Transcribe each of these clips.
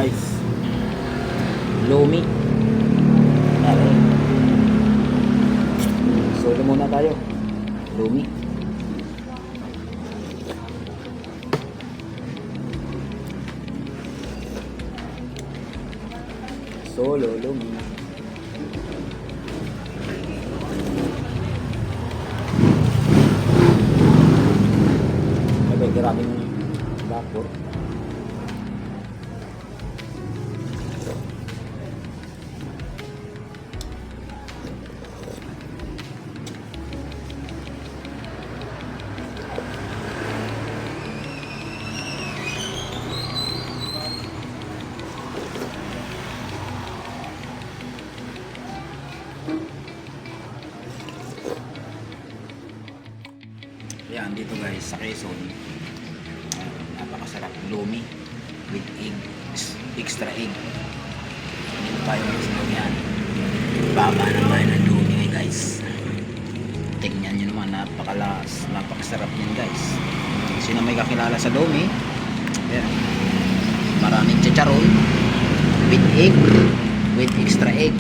guys. Lumi. Ayan. Solo muna tayo. Lumi. Solo lumi. Maraming vapor. Yan, dito guys sa Quezon, napakasarap lumi with egg, extra egg. Dito tayo guys ng yan. Baba naman ng lumi guys. Tingnan nyo naman, napakasarap yan guys. Sino may kakilala sa lumi? Yan. Maraming chicharon with egg, with extra egg.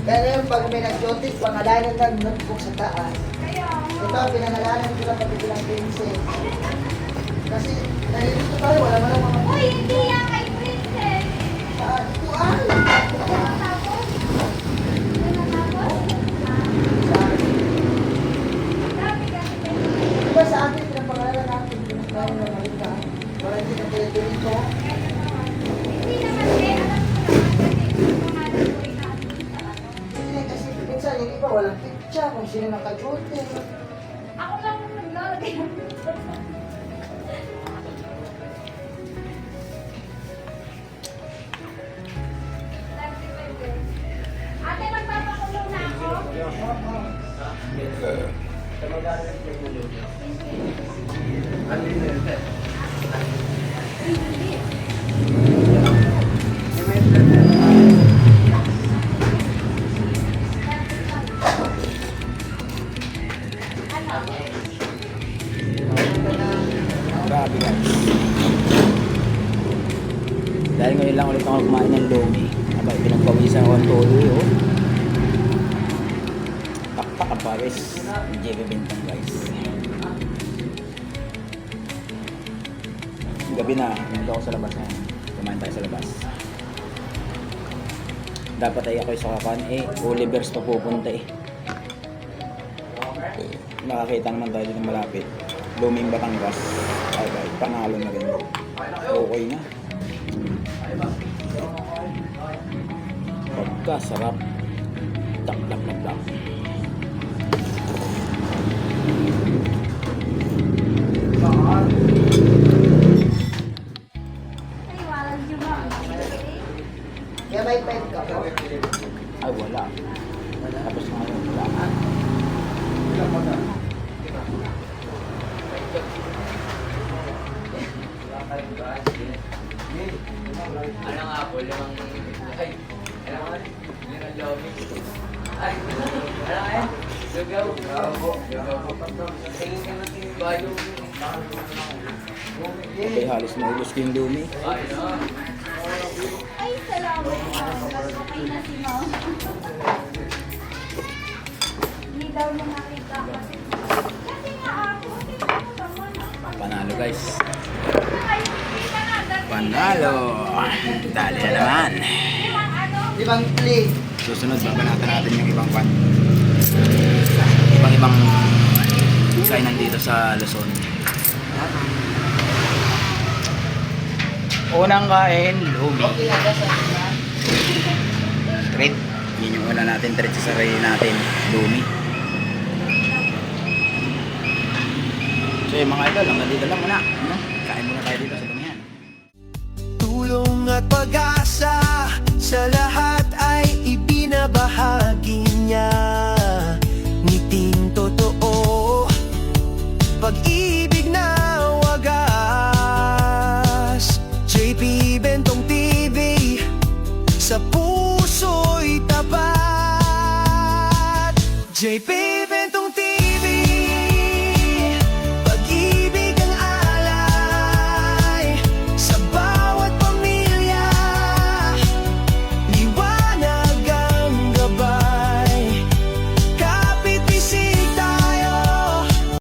Pero yung pag may nag-jotik, pangalanan ng notebook sa taas. Ito, pinangalanan ko lang pati bilang princess. Kasi, nalilito tayo, wala man lang mga... Uy, hindi yan kay Princess! Ito ay! Natapos? Dami kasi Diba sa atin, pinapangalanan natin, pinapangalanan ng malita. Wala hindi na pwede dito. hindi naman eh, alam ko naman kasi yung pangalan ko inaandun sa ano. Hindi, kasi minsan yung iba walang picture kung sino naka-jotik. Ako lang ang naglalagay ng Ate, magpapakulo na ako. Grabe guys. Dahil ngayon lang ulit ako kumain ng lomi. Aba, pinagpawisan ko ang tuloy oh. Taktak ang pares. Hindi bibintang guys. Gabi na, nandito ako sa labas na. Kumain tayo sa labas. Dapat ay ako sa kapan eh. Oliver's pa pupunta eh. Nakakita naman tayo dito malapit. Luming Batangas. Ay, panalo na rin. Okay na. Pagkasarap. Tak, tak, tak, tak. Ay, walang juba. Kaya may pen ka po. Ay, wala. Tapos ngayon, wala. Ano nga po, limang... Ay, ano nga? Limang lomi. Ay, ano nga? Lugaw. Tingin ka natin yung bayo. Okay, halos naubos ko yung lumi. Ay, no? Ay, salamat po. Okay na si Mom. Hindi daw niya nakita kasi. Kasi nga ako, tingnan mo naman. Panalo guys. Ay, kita nga. Panalo. Dali na naman. Limang ano? Limang play. Susunod, babanatan natin yung ibang pan. Ibang kainan dito sa Luzon. Unang kain, lumi. Okay, hanggang sa sila. Treat. Yun yung una natin, treat sa sarili natin, lumi. So yung mga idol, hanggang dito lang muna. Ano? Kain muna tayo dito sa lumihan. Tulong at pag-asa sa lahat ay ibinabahagi niya. Ngiting totoo, pag-ibig na wagas. JP Bentong TV, sa puso'y tapat. JP